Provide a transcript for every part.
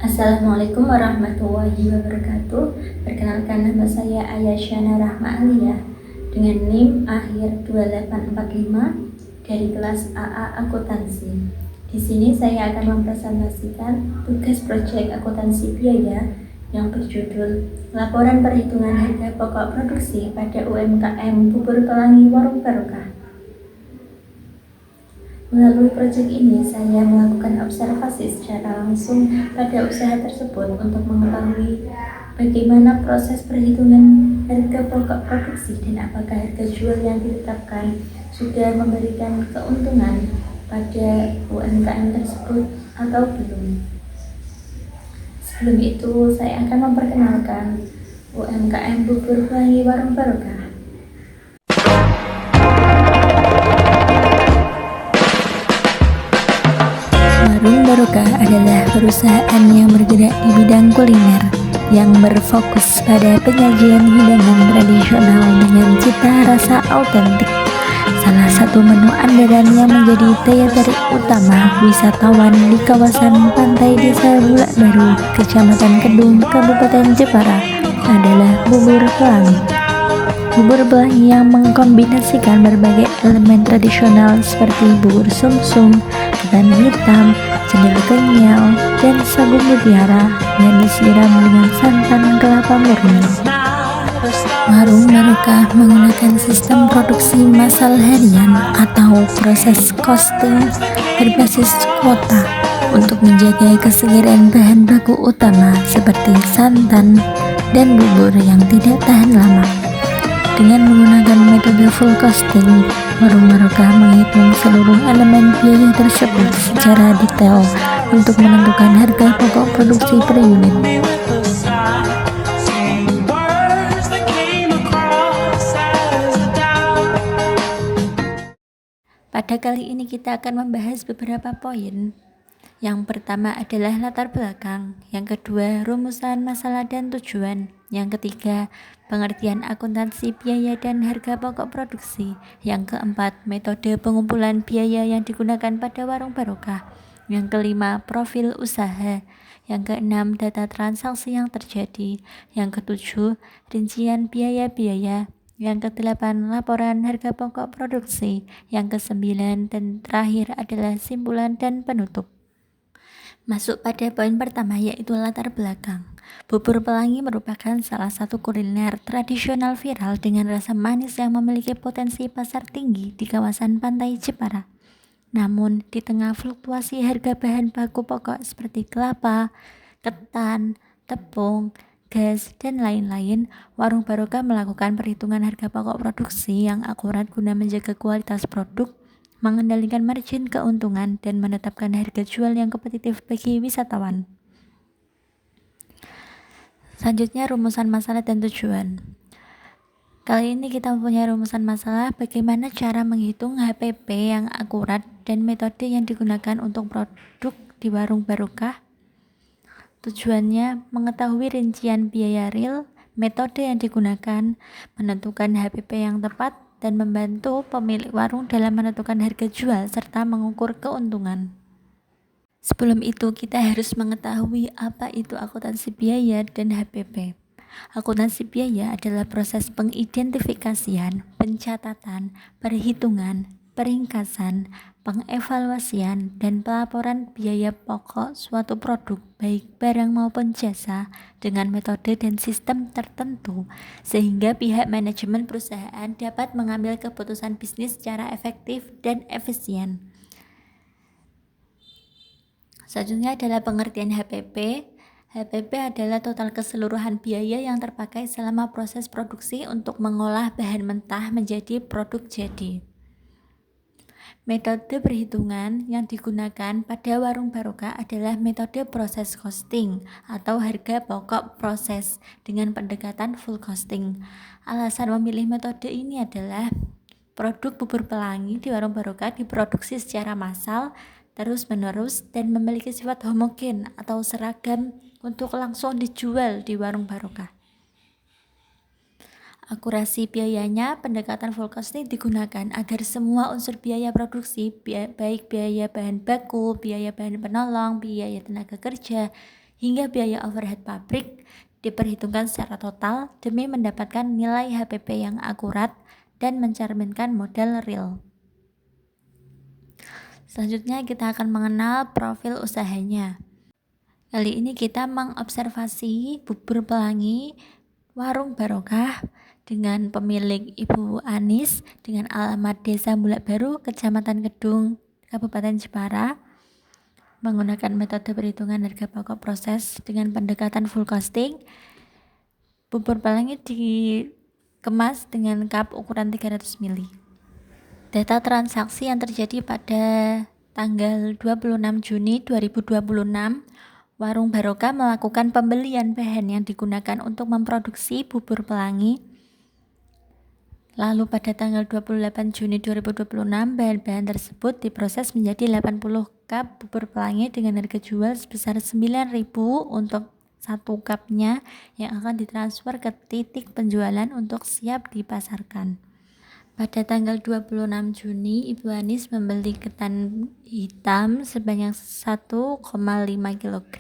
Assalamualaikum warahmatullahi wabarakatuh. Perkenalkan, nama saya Ayasyana Rahma Aliyah dengan NIM akhir 2845 dari kelas AA Akuntansi. Di sini saya akan mempresentasikan tugas proyek akuntansi biaya yang berjudul Laporan Perhitungan Harga Pokok Produksi pada UMKM Bubur Pelangi Warung Barokah. Melalui proyek ini, saya melakukan observasi secara langsung pada usaha tersebut untuk mengetahui bagaimana proses perhitungan harga pokok produksi dan apakah harga jual yang ditetapkan sudah memberikan keuntungan pada UMKM tersebut atau belum. Sebelum itu, saya akan memperkenalkan UMKM Bubur Pelangi Warung Barokah. Warung Barokah adalah perusahaan yang bergerak di bidang kuliner yang berfokus pada penyajian hidangan tradisional dengan cita rasa autentik. Salah satu menu andalan yang menjadi daya tarik utama wisatawan di kawasan pantai Desa Bulak Baru, Kecamatan Kedung, Kabupaten Jepara adalah bubur pelangi. Bubur pelangi yang mengkombinasikan berbagai elemen tradisional seperti bubur sumsum, ketan hitam, cendil kenyal, dan sagu mutiara yang disiram dengan santan kelapa murni. Warung Barokah menggunakan sistem produksi massal harian atau proses costing berbasis kuota untuk menjaga kesegaran bahan baku utama seperti santan dan bubur yang tidak tahan lama. Dengan menggunakan metode full costing, Warung Barokah menghitung seluruh elemen biaya tersebut secara detail untuk menentukan harga pokok produksi per unit. Pada kali ini kita akan membahas beberapa poin. Yang pertama adalah latar belakang, yang kedua rumusan masalah dan tujuan, yang ketiga pengertian akuntansi biaya dan harga pokok produksi, yang keempat metode pengumpulan biaya yang digunakan pada Warung Barokah, yang kelima profil usaha, yang keenam data transaksi yang terjadi, yang ketujuh rincian biaya-biaya, yang kedelapan laporan harga pokok produksi, yang kesembilan dan terakhir adalah simpulan dan penutup. Masuk pada poin pertama, yaitu latar belakang. Bubur pelangi merupakan salah satu kuliner tradisional viral dengan rasa manis yang memiliki potensi pasar tinggi di kawasan pantai Jepara. Namun, di tengah fluktuasi harga bahan baku pokok seperti kelapa, ketan, tepung, gas, dan lain-lain, Warung Barokah melakukan perhitungan harga pokok produksi yang akurat guna menjaga kualitas produk, mengendalikan margin keuntungan, dan menetapkan harga jual yang kompetitif bagi wisatawan. Selanjutnya, rumusan masalah dan tujuan. Kali ini kita mempunyai rumusan masalah bagaimana cara menghitung HPP yang akurat dan metode yang digunakan untuk produk di Warung Barokah. Tujuannya mengetahui rincian biaya real, metode yang digunakan, menentukan HPP yang tepat, dan membantu pemilik warung dalam menentukan harga jual serta mengukur keuntungan. Sebelum itu, kita harus mengetahui apa itu akuntansi biaya dan HPP. Akuntansi biaya adalah proses pengidentifikasian, pencatatan, perhitungan, peringkasan, pengevaluasian, dan pelaporan biaya pokok suatu produk, baik barang maupun jasa, dengan metode dan sistem tertentu, sehingga pihak manajemen perusahaan dapat mengambil keputusan bisnis secara efektif dan efisien. Selanjutnya adalah pengertian HPP. HPP adalah total keseluruhan biaya yang terpakai selama proses produksi untuk mengolah bahan mentah menjadi produk jadi. Metode perhitungan yang digunakan pada Warung Barokah adalah metode proses costing atau harga pokok proses dengan pendekatan full costing. Alasan memilih metode ini adalah produk bubur pelangi di Warung Barokah diproduksi secara massal, terus-menerus, dan memiliki sifat homogen atau seragam untuk langsung dijual di Warung Barokah. Akurasi biayanya, pendekatan full costing digunakan agar semua unsur biaya produksi, baik biaya bahan baku, biaya bahan penolong, biaya tenaga kerja, hingga biaya overhead pabrik diperhitungkan secara total demi mendapatkan nilai HPP yang akurat dan mencerminkan modal real. Selanjutnya kita akan mengenal profil usahanya. Kali ini kita mengobservasi bubur pelangi Warung Barokah dengan pemilik Ibu Anis dengan alamat Desa Bulak Baru, Kecamatan Kedung, Kabupaten Jepara, menggunakan metode perhitungan harga pokok proses dengan pendekatan full costing. Bubur pelangi dikemas dengan cup ukuran 300 ml. Data transaksi yang terjadi pada tanggal 26 Juni 2026, Warung Barokah melakukan pembelian bahan yang digunakan untuk memproduksi bubur pelangi. Lalu pada tanggal 28 Juni 2026, bahan-bahan tersebut diproses menjadi 80 cup bubur pelangi dengan harga jual sebesar 9.000 untuk satu cupnya yang akan ditransfer ke titik penjualan untuk siap dipasarkan. Pada tanggal 26 Juni, Ibu Anis membeli ketan hitam sebanyak 1,5 kg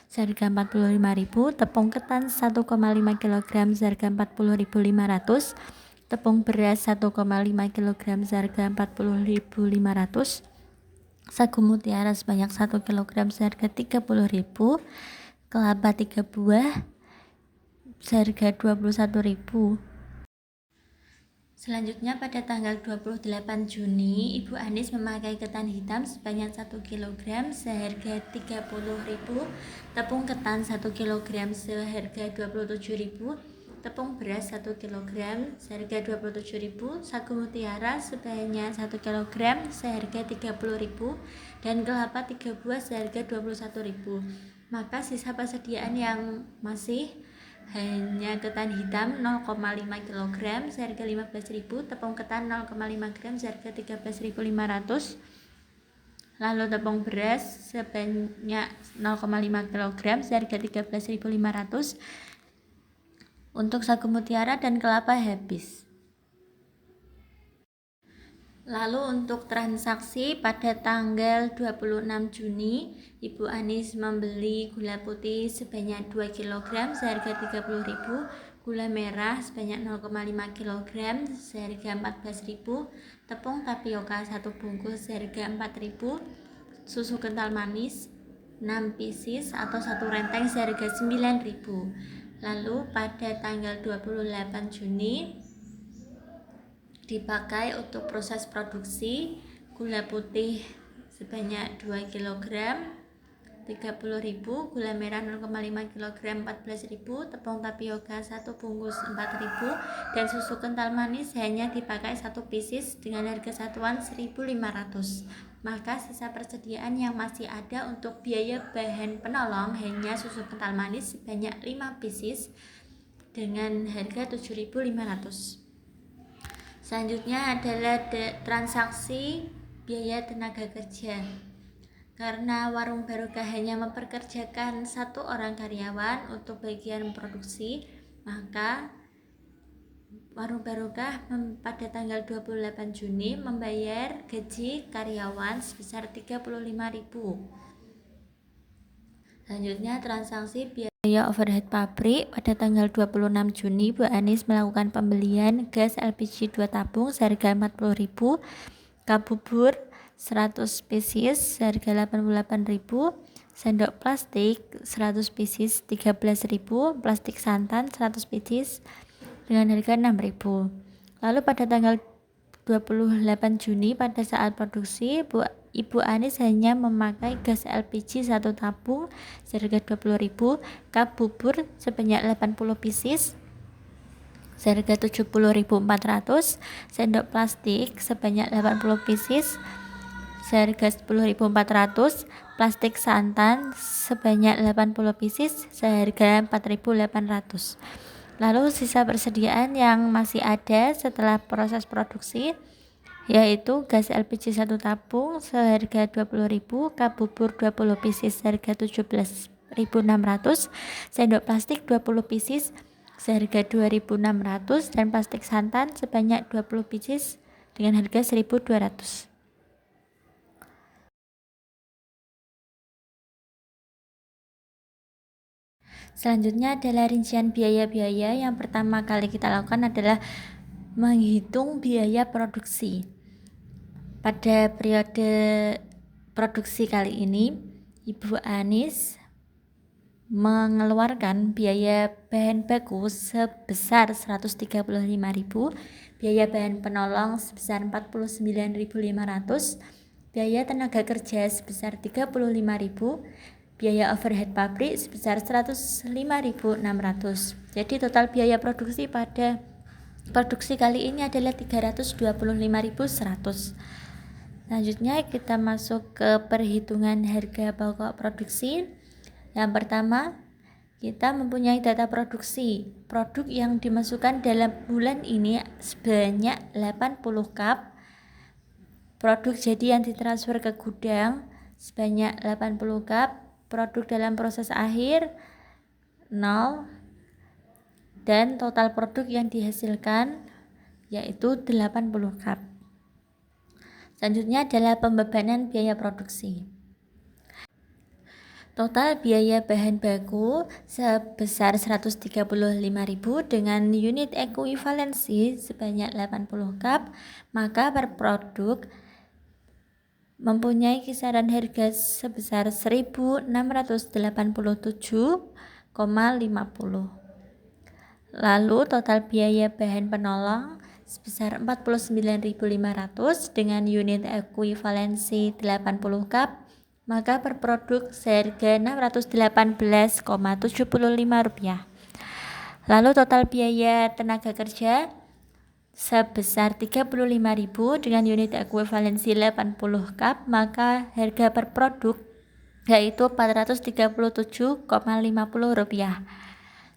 seharga 45.000, tepung ketan 1,5 kg seharga 40.500, tepung beras 1,5 kg seharga 40.500, sagu mutiara sebanyak 1 kg seharga 30.000, kelapa 3 buah seharga 21.000. Selanjutnya pada tanggal 28 Juni, Ibu Anis memakai ketan hitam sebanyak 1 kg seharga 30.000, tepung ketan 1 kg seharga 27.000, tepung beras 1 kg seharga 27.000, sagu mutiara sebanyak 1 kg seharga 30.000, dan kelapa 3 buah seharga 21.000. Maka sisa persediaan yang masih hanya ketan hitam 0,5 kg seharga 15.000, tepung ketan 0,5 gram seharga 13.500, lalu tepung beras sebanyak 0,5 kg seharga 13.500, untuk sagu mutiara dan kelapa habis. Lalu untuk transaksi pada tanggal 26 Juni, Ibu Anis membeli gula putih sebanyak 2 kg seharga 30.000, gula merah sebanyak 0,5 kg seharga 14.000, tepung tapioka 1 bungkus seharga 4.000, susu kental manis 6 pieces atau 1 renteng seharga 9.000. Lalu pada tanggal 28 Juni dipakai untuk proses produksi gula putih sebanyak 2 kg 30.000, gula merah 0,5 kg 14.000, tepung tapioka 1 bungkus 4.000, dan susu kental manis hanya dipakai 1 pieces dengan harga satuan 1.500. Maka sisa persediaan yang masih ada untuk biaya bahan penolong hanya susu kental manis sebanyak 5 pieces dengan harga 7.500. Selanjutnya adalah transaksi biaya tenaga kerja. Karena Warung Barokah hanya mempekerjakan 1 orang karyawan untuk bagian produksi, maka Warung Barokah pada tanggal 28 Juni membayar gaji karyawan sebesar 35.000. Selanjutnya transaksi biaya overhead pabrik. Pada tanggal 26 Juni, Bu Anis melakukan pembelian gas LPG 2 tabung seharga 40.000, cup bubur 100 pieces seharga 88.000, sendok plastik 100 pieces 13.000, plastik santan 100 pieces dengan harga 6.000. Lalu pada tanggal 28 Juni pada saat produksi, Ibu Anis hanya memakai gas LPG 1 tabung seharga 20.000, cup bubur sebanyak 80 pieces seharga 70.400, sendok plastik sebanyak 80 pieces seharga 10.400, plastik santan sebanyak 80 pieces seharga 4.800. Lalu sisa persediaan yang masih ada setelah proses produksi yaitu gas LPG 1 tabung seharga 20.000, cup bubur 20 pieces seharga 17.600, sendok plastik 20 pieces seharga 2.600, dan plastik santan sebanyak 20 pieces dengan harga 1.200. Selanjutnya adalah rincian biaya-biaya. Yang pertama kali kita lakukan adalah menghitung biaya produksi. Pada periode produksi kali ini, Ibu Anis mengeluarkan biaya bahan baku sebesar 135.000, biaya bahan penolong sebesar 49.500, biaya tenaga kerja sebesar 35.000, biaya overhead pabrik sebesar 105.600. Jadi total biaya produksi pada produksi kali ini adalah 325.100. Selanjutnya kita masuk ke perhitungan harga pokok produksi. Yang pertama, kita mempunyai data produksi. Produk yang dimasukkan dalam bulan ini sebanyak 80 cup. Produk jadi yang ditransfer ke gudang sebanyak 80 cup. Produk dalam proses akhir 0. Dan total produk yang dihasilkan yaitu 80 cup. Selanjutnya adalah pembebanan biaya produksi. Total biaya bahan baku sebesar 135.000 dengan unit ekuivalensi sebanyak 80 cup, maka per produk mempunyai kisaran harga sebesar 1.687,50. Lalu total biaya bahan penolong sebesar 49.500 dengan unit ekuivalensi 80 cup, maka per produk seharga Rp618,75. Lalu total biaya tenaga kerja sebesar 35.000 dengan unit ekuivalensi 80 cup, maka harga per produk yaitu Rp437,50.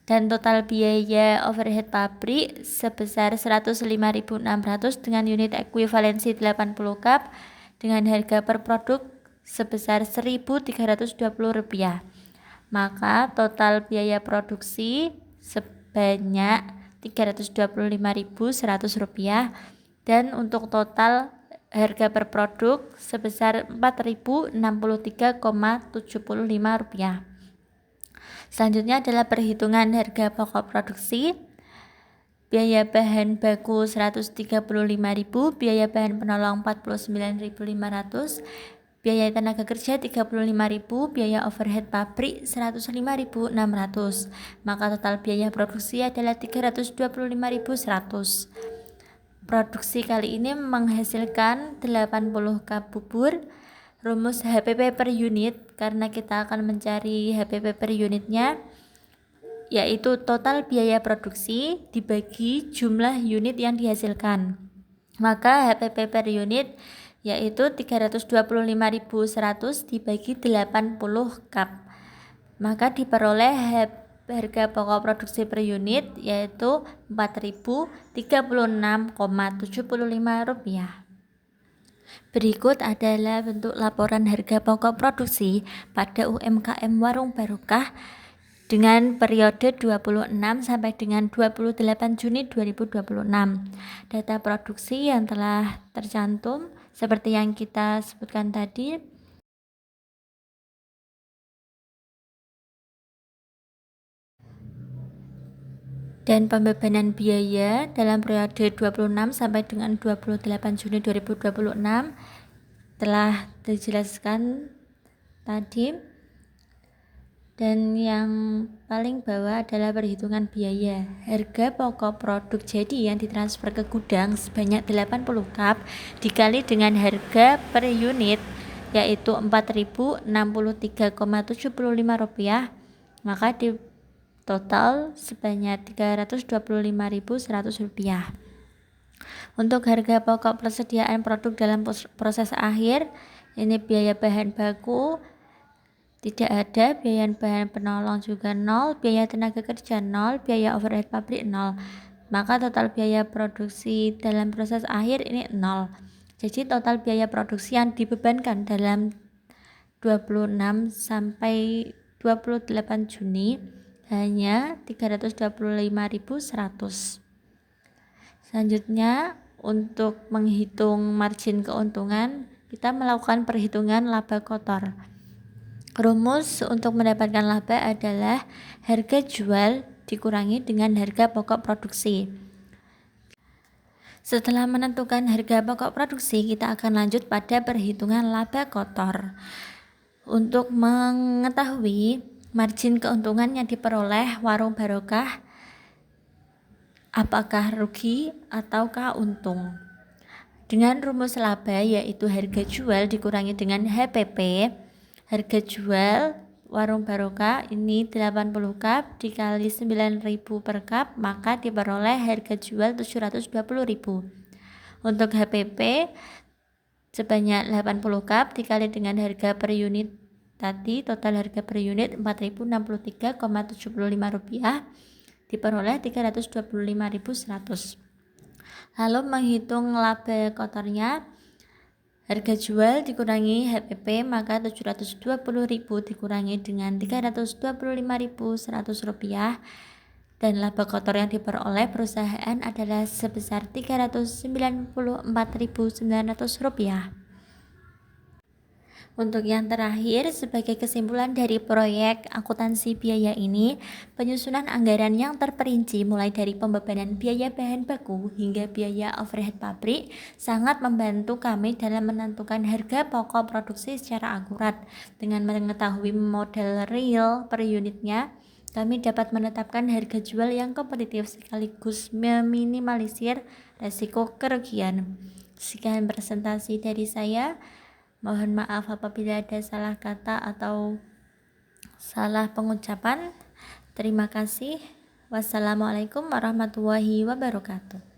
Dan total biaya overhead pabrik sebesar 105.600 dengan unit ekuivalensi 80 cup dengan harga per produk sebesar Rp1.320. Maka total biaya produksi sebanyak Rp325.100 dan untuk total harga per produk sebesar Rp4.063,75. Selanjutnya adalah perhitungan harga pokok produksi. Biaya bahan baku 135.000, biaya bahan penolong 49.500, biaya tenaga kerja 35.000, biaya overhead pabrik 105.600. Maka total biaya produksi adalah 325.100. Produksi kali ini menghasilkan 80 cup bubur. Rumus HPP per unit, karena kita akan mencari HPP per unitnya, yaitu total biaya produksi dibagi jumlah unit yang dihasilkan. Maka HPP per unit yaitu 325.100 dibagi 80 cup. Maka diperoleh harga pokok produksi per unit yaitu Rp4.036,75. Berikut adalah bentuk laporan harga pokok produksi pada UMKM Warung Barokah dengan periode 26 sampai dengan 28 Juni 2026. Data produksi yang telah tercantum seperti yang kita sebutkan tadi. Dan pembebanan biaya dalam periode 26 sampai dengan 28 Juni 2026 telah dijelaskan tadi. Dan yang paling bawah adalah perhitungan biaya. Harga pokok produk jadi yang ditransfer ke gudang sebanyak 80 cup dikali dengan harga per unit yaitu Rp4.063,75, maka di total sebanyak Rp325.100. Untuk harga pokok persediaan produk dalam proses akhir, ini biaya bahan baku tidak ada, biaya bahan penolong juga 0, biaya tenaga kerja 0, biaya overhead pabrik 0. Maka total biaya produksi dalam proses akhir ini 0. Jadi total biaya produksi yang dibebankan dalam 26 sampai 28 Juni hanya 325.100. Selanjutnya, untuk menghitung margin keuntungan, kita melakukan perhitungan laba kotor. Rumus untuk mendapatkan laba adalah harga jual dikurangi dengan harga pokok produksi. Setelah menentukan harga pokok produksi, kita akan lanjut pada perhitungan laba kotor. Untuk mengetahui margin keuntungan yang diperoleh warung barokah, apakah rugi ataukah untung? Dengan rumus laba yaitu harga jual dikurangi dengan HPP. Harga jual warung barokah ini 80 cup dikali 9.000 per cup, maka diperoleh harga jual 720.000. Untuk HPP sebanyak 80 cup dikali dengan harga per unit tadi, total harga per unit Rp4.063,75, diperoleh Rp325.100. Lalu menghitung laba kotornya, harga jual dikurangi HPP, maka 720.000 dikurangi dengan Rp325.100, dan laba kotor yang diperoleh perusahaan adalah sebesar Rp394.900. Untuk yang terakhir, sebagai kesimpulan dari proyek akuntansi biaya ini, penyusunan anggaran yang terperinci mulai dari pembebanan biaya bahan baku hingga biaya overhead pabrik sangat membantu kami dalam menentukan harga pokok produksi secara akurat. Dengan mengetahui modal real per unitnya, kami dapat menetapkan harga jual yang kompetitif sekaligus meminimalisir resiko kerugian. Sekian presentasi dari saya. Mohon maaf apabila ada salah kata atau salah pengucapan. Terima kasih. Wassalamualaikum warahmatullahi wabarakatuh.